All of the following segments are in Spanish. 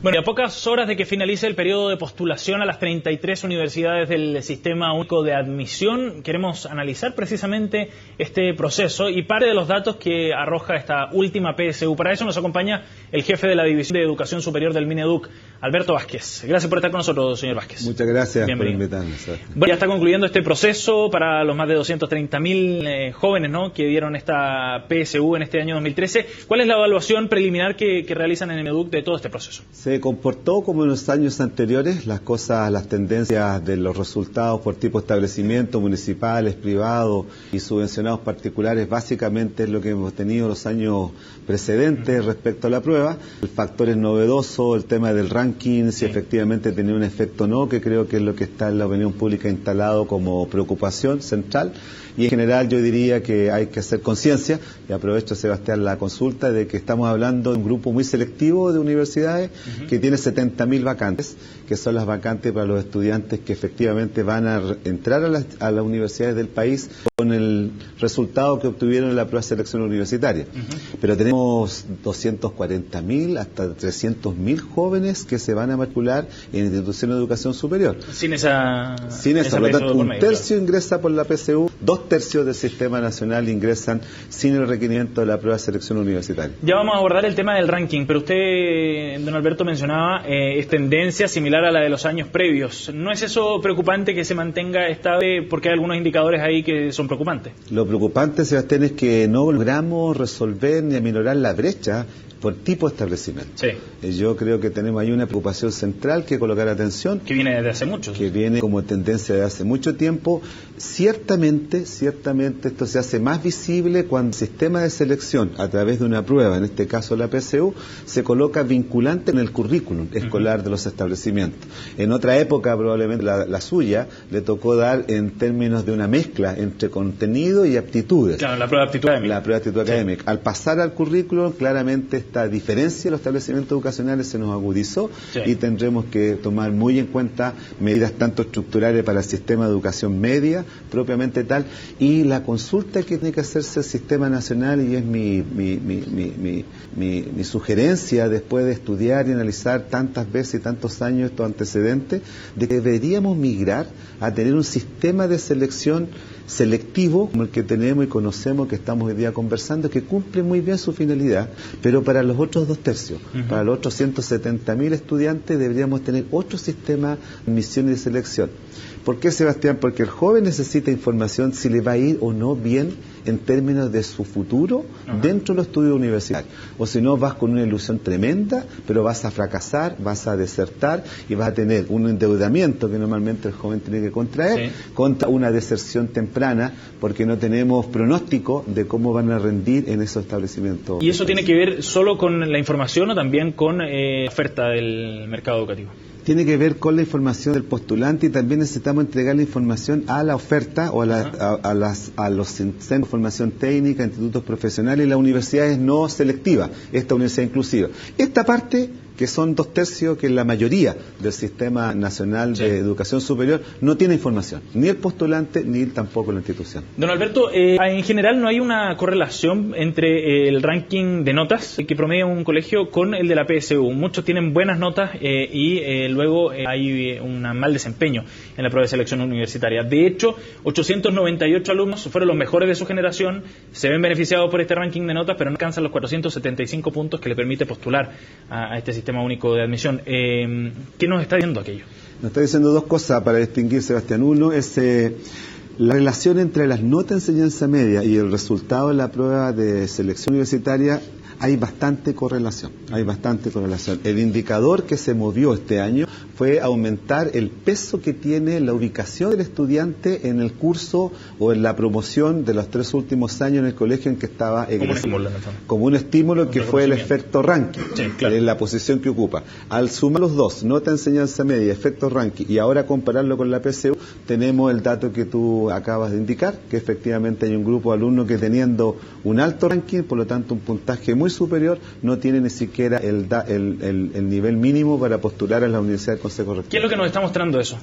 Bueno, y a pocas horas de que finalice el periodo de postulación a las 33 universidades del Sistema Único de Admisión, queremos analizar precisamente este proceso y parte de los datos que arroja esta última PSU. Para eso nos acompaña el jefe de la División de Educación Superior del Mineduc, Alberto Vázquez. Gracias por estar con nosotros, señor Vázquez. Muchas gracias. Bienvenido. Por invitarnos. Bueno, ya está concluyendo este proceso para los más de 230.000 jóvenes, ¿no?, que dieron esta PSU en este año 2013. ¿Cuál es la evaluación preliminar que realizan en el Mineduc de todo este proceso? Se comportó como en los años anteriores, las tendencias de los resultados por tipo de establecimiento, municipales, privados y subvencionados particulares, básicamente es lo que hemos tenido los años precedentes respecto a la prueba. El factor es novedoso, el tema del ranking, si efectivamente tenía un efecto o no, que creo que es lo que está en la opinión pública instalado como preocupación central. Y en general yo diría que hay que hacer conciencia, y aprovecho, Sebastián, la consulta, de que estamos hablando de un grupo muy selectivo de universidades que tiene 70.000 vacantes, que son las vacantes para los estudiantes que efectivamente van a entrar a las universidades del país con el resultado que obtuvieron en la prueba de selección universitaria. Pero tenemos 240.000 hasta 300.000 jóvenes que se van a matricular en instituciones de educación superior. Sin esa Por lo tanto, un tercio ingresa por la PSU, 2/3 del sistema nacional ingresan sin el requerimiento de la prueba de selección universitaria. Ya vamos a abordar el tema del ranking, pero usted, don Alberto, mencionaba es tendencia similar a la de los años previos. ¿No es eso preocupante que se mantenga estable, porque hay algunos indicadores ahí que son preocupantes? Lo preocupante, Sebastián, es que no logramos resolver ni aminorar la brecha por tipo de establecimiento. Yo creo que tenemos ahí una preocupación central que colocar atención. Que viene desde hace mucho. Que viene como tendencia de hace mucho tiempo. Ciertamente esto se hace más visible cuando el sistema de selección, a través de una prueba, en este caso la PSU, se coloca vinculante en el currículum escolar de los establecimientos. En otra época, probablemente la suya, le tocó dar en términos de una mezcla entre contenido y aptitudes. Claro, la prueba de aptitud académica. La prueba de aptitud académica. Al pasar al currículum, claramente esta diferencia de los establecimientos educacionales se nos agudizó y tendremos que tomar muy en cuenta medidas tanto estructurales para el sistema de educación media, propiamente tal, y la consulta que tiene que hacerse el sistema nacional, y es mi sugerencia después de estudiar y analizar tantas veces y tantos años estos antecedentes, de que deberíamos migrar a tener un sistema de selección selectivo como el que tenemos y conocemos, que estamos hoy día conversando, que cumple muy bien su finalidad, pero para los otros 2/3, para los otros 170.000 estudiantes, deberíamos tener otro sistema de admisión y de selección. ¿Por qué, Sebastián? Porque el joven necesita información si le va a ir o no bien en términos de su futuro dentro de los estudios universitarios. O si no, vas con una ilusión tremenda, pero vas a fracasar, vas a desertar y vas a tener un endeudamiento que normalmente el joven tiene que contraer contra una deserción temprana, porque no tenemos pronóstico de cómo van a rendir en esos establecimientos. ¿Y eso tiene que ver solo con la información o también con oferta del mercado educativo? Tiene que ver con la información del postulante, y también necesitamos entregar la información a la oferta o a los centros de formación técnica, institutos profesionales y las universidades no selectivas, esta universidad inclusiva. Esta parte, que son 2/3, que la mayoría del Sistema Nacional de Educación Superior no tiene información, ni el postulante ni tampoco la institución. Don Alberto, en general no hay una correlación entre el ranking de notas que promedia un colegio con el de la PSU. Muchos tienen buenas notas y luego hay un mal desempeño en la prueba de selección universitaria. De hecho, 898 alumnos fueron los mejores de su generación, se ven beneficiados por este ranking de notas, pero no alcanzan los 475 puntos que le permite postular a este sistema único de admisión. ¿Qué nos está diciendo aquello? Nos está diciendo dos cosas para distinguir, Sebastián. Uno es la relación entre las notas de enseñanza media y el resultado de la prueba de selección universitaria. Hay bastante correlación. El indicador que se movió este año fue aumentar el peso que tiene la ubicación del estudiante en el curso o en la promoción de los 3 últimos años en el colegio en que estaba egresando. Como un estímulo que fue el efecto ranking, en la posición que ocupa. Al sumar los dos, nota de enseñanza media, efecto ranking, y ahora compararlo con la PSU, tenemos el dato que tú acabas de indicar, que efectivamente hay un grupo de alumnos que, teniendo un alto ranking, por lo tanto un puntaje muy superior, no tiene ni siquiera el nivel mínimo para postular a la Universidad del Consejo Rector. ¿Qué es lo que nos está mostrando eso?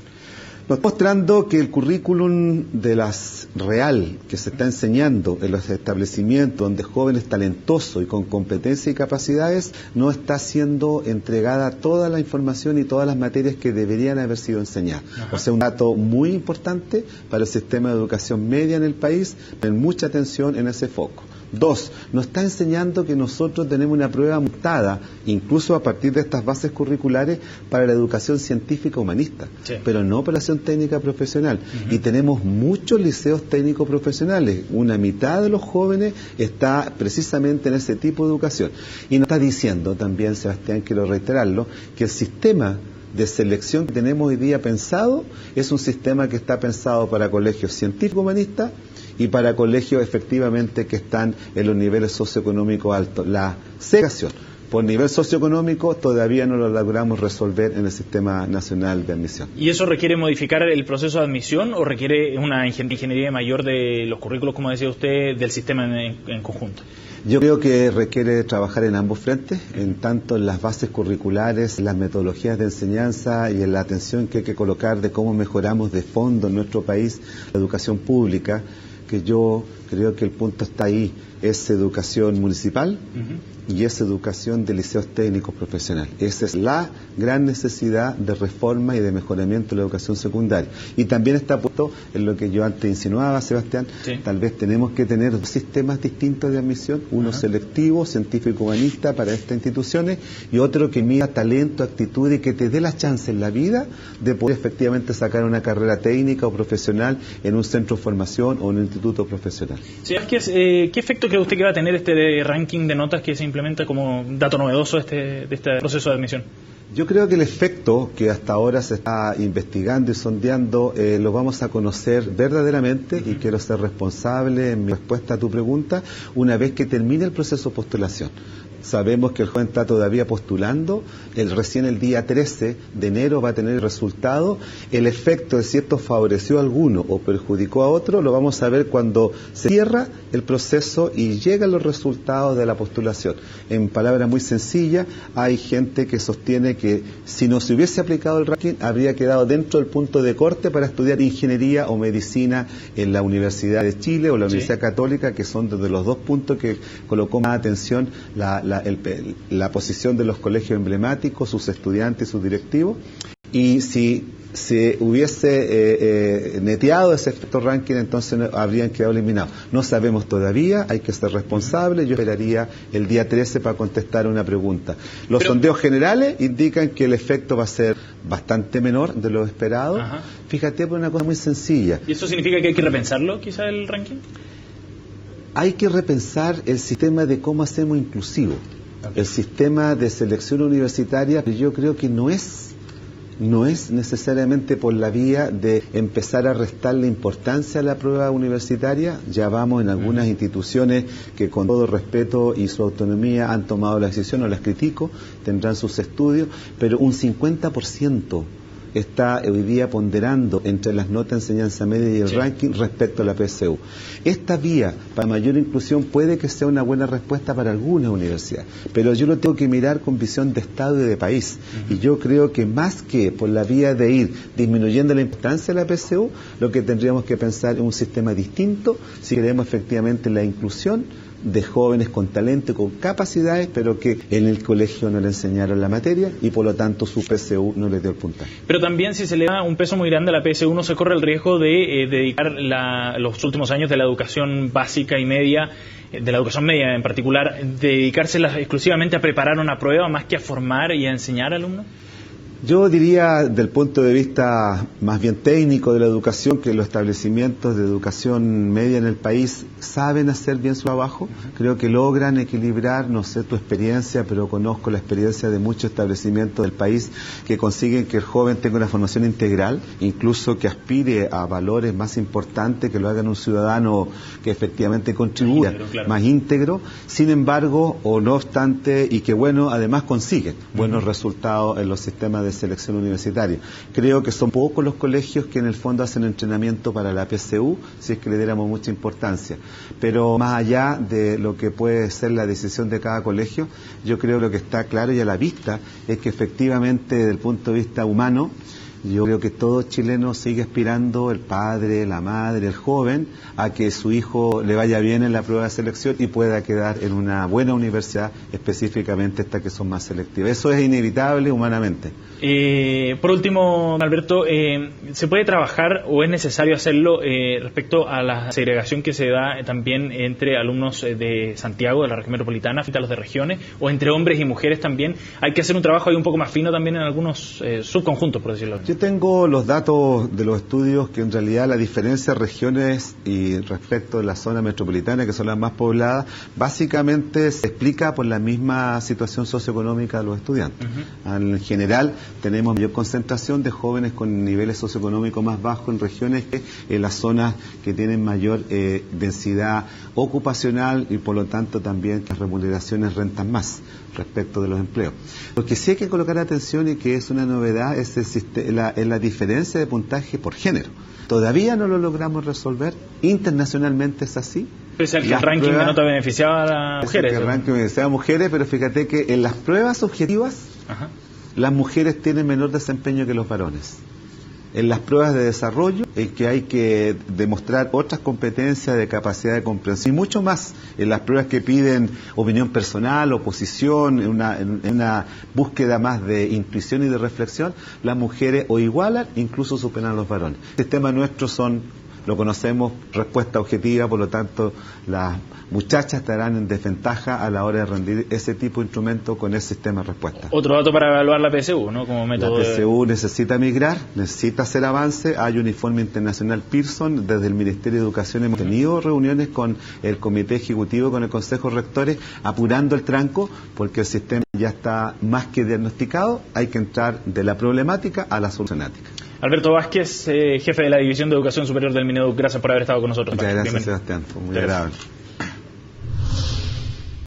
Nos está mostrando que el currículum de las real que se está enseñando en los establecimientos donde jóvenes talentosos y con competencia y capacidades no está siendo entregada toda la información y todas las materias que deberían haber sido enseñadas. O sea, un dato muy importante para el sistema de educación media en el país, poner mucha atención en ese foco. 2, nos está enseñando que nosotros tenemos una prueba montada, incluso a partir de estas bases curriculares, para la educación científica humanista, pero no para la educación técnica profesional. Y tenemos muchos liceos técnicos profesionales, una mitad de los jóvenes está precisamente en ese tipo de educación. Y nos está diciendo también, Sebastián, quiero reiterarlo, que el sistema de selección que tenemos hoy día pensado es un sistema que está pensado para colegios científicos humanistas y para colegios efectivamente que están en los niveles socioeconómicos altos. La segregación por nivel socioeconómico todavía no lo logramos resolver en el Sistema Nacional de Admisión. ¿Y eso requiere modificar el proceso de admisión o requiere una ingeniería mayor de los currículos, como decía usted, del sistema en conjunto? Yo creo que requiere trabajar en ambos frentes, en tanto en las bases curriculares, las metodologías de enseñanza y en la atención que hay que colocar de cómo mejoramos de fondo en nuestro país la educación pública, que yo creo que el punto está ahí, es educación municipal y es educación de liceos técnicos profesionales. Esa es la gran necesidad de reforma y de mejoramiento de la educación secundaria. Y también está puesto en lo que yo antes insinuaba, Sebastián, tal vez tenemos que tener dos sistemas distintos de admisión, uno selectivo, científico-humanista para estas instituciones y otro que mida talento, actitud y que te dé la chance en la vida de poder efectivamente sacar una carrera técnica o profesional en un centro de formación o en un instituto profesional. Sí, ¿qué efecto cree usted que va a tener este ranking de notas que se implementa como dato novedoso de este proceso de admisión? Yo creo que el efecto que hasta ahora se está investigando y sondeando lo vamos a conocer verdaderamente y quiero ser responsable en mi respuesta a tu pregunta una vez que termine el proceso de postulación. Sabemos que el joven está todavía postulando, recién el día 13 de enero va a tener el resultado. El efecto de si esto favoreció a alguno o perjudicó a otro lo vamos a ver cuando se cierra el proceso y llegan los resultados de la postulación. En palabras muy sencillas, hay gente que sostiene que si no se hubiese aplicado el ranking habría quedado dentro del punto de corte para estudiar ingeniería o medicina en la Universidad de Chile o la Universidad Católica, que son de los dos puntos que colocó más atención la posición de los colegios emblemáticos, sus estudiantes y sus directivos. Y si se hubiese neteado ese efecto ranking, entonces habrían quedado eliminados. No sabemos todavía, hay que ser responsable. Yo esperaría el día 13 para contestar una pregunta. Los sondeos generales indican que el efecto va a ser bastante menor de lo esperado. Fíjate por una cosa muy sencilla. ¿Y eso significa que hay que repensarlo, quizá, el ranking? Hay que repensar el sistema de cómo hacemos inclusivo. El sistema de selección universitaria, yo creo que no es necesariamente por la vía de empezar a restarle importancia a la prueba universitaria. Ya vamos en algunas instituciones que con todo respeto y su autonomía han tomado la decisión, no las critico, tendrán sus estudios, pero un 50% está hoy día ponderando entre las notas de enseñanza media y el ranking respecto a la PSU. Esta vía para mayor inclusión puede que sea una buena respuesta para algunas universidades, pero yo lo tengo que mirar con visión de Estado y de país. Y yo creo que más que por la vía de ir disminuyendo la importancia de la PSU, lo que tendríamos que pensar es un sistema distinto si queremos efectivamente la inclusión de jóvenes con talento y con capacidades, pero que en el colegio no le enseñaron la materia y por lo tanto su PSU no le dio el puntaje. Pero también si se le da un peso muy grande a la PSU, no se corre el riesgo de dedicar los últimos años de la educación básica y media, de la educación media en particular, dedicárselas exclusivamente a preparar una prueba más que a formar y a enseñar alumnos. Yo diría, del punto de vista más bien técnico de la educación, que los establecimientos de educación media en el país saben hacer bien su trabajo. Creo que logran equilibrar, no sé tu experiencia, pero conozco la experiencia de muchos establecimientos del país que consiguen que el joven tenga una formación integral, incluso que aspire a valores más importantes, que lo hagan un ciudadano que efectivamente contribuya, más íntegro. Sin embargo, o no obstante, y que bueno, además consiguen buenos resultados en los sistemas de selección universitaria. Creo que son pocos los colegios que en el fondo hacen entrenamiento para la PSU, si es que le diéramos mucha importancia. Pero más allá de lo que puede ser la decisión de cada colegio, yo creo que lo que está claro y a la vista es que efectivamente desde el punto de vista humano Yo creo que todo chileno sigue aspirando, el padre, la madre, el joven, a que su hijo le vaya bien en la prueba de selección y pueda quedar en una buena universidad, específicamente estas que son más selectivas. Eso es inevitable humanamente. Por último, Alberto, ¿se puede trabajar o es necesario hacerlo respecto a la segregación que se da también entre alumnos de Santiago, de la región metropolitana, frente a los de regiones, o entre hombres y mujeres también? Hay que hacer un trabajo ahí un poco más fino también en algunos subconjuntos, por decirlo así. Yo tengo los datos de los estudios que en realidad la diferencia de regiones y respecto de la zona metropolitana, que son las más pobladas, básicamente se explica por la misma situación socioeconómica de los estudiantes. En general, tenemos mayor concentración de jóvenes con niveles socioeconómicos más bajos en regiones que en las zonas que tienen mayor densidad ocupacional y por lo tanto también las remuneraciones rentan más respecto de los empleos. Lo que sí hay que colocar atención y que es una novedad es la diferencia de puntaje por género. Todavía no lo logramos resolver, internacionalmente es así. Pese al que el ranking de nota beneficiaba a las mujeres. El ranking beneficiaba a mujeres, pero fíjate que en las pruebas objetivas, las mujeres tienen menor desempeño que los varones. En las pruebas de desarrollo, en que hay que demostrar otras competencias de capacidad de comprensión y mucho más. En las pruebas que piden opinión personal, oposición, en una búsqueda más de intuición y de reflexión, las mujeres o igualan, incluso superan a los varones. El sistema nuestro lo conocemos, respuesta objetiva, por lo tanto las muchachas estarán en desventaja a la hora de rendir ese tipo de instrumento con el sistema de respuesta. Otro dato para evaluar la PSU, ¿no? Como método. La PSU necesita migrar, necesita hacer avance. Hay un informe internacional Pearson, desde el Ministerio de Educación hemos tenido reuniones con el Comité Ejecutivo, con el Consejo de Rectores, apurando el tranco, porque el sistema ya está más que diagnosticado, hay que entrar de la problemática a la solucionática. Alberto Vázquez, jefe de la División de Educación Superior del Mineduc, gracias por haber estado con nosotros. Muchas gracias, Sebastián, fue muy agradable.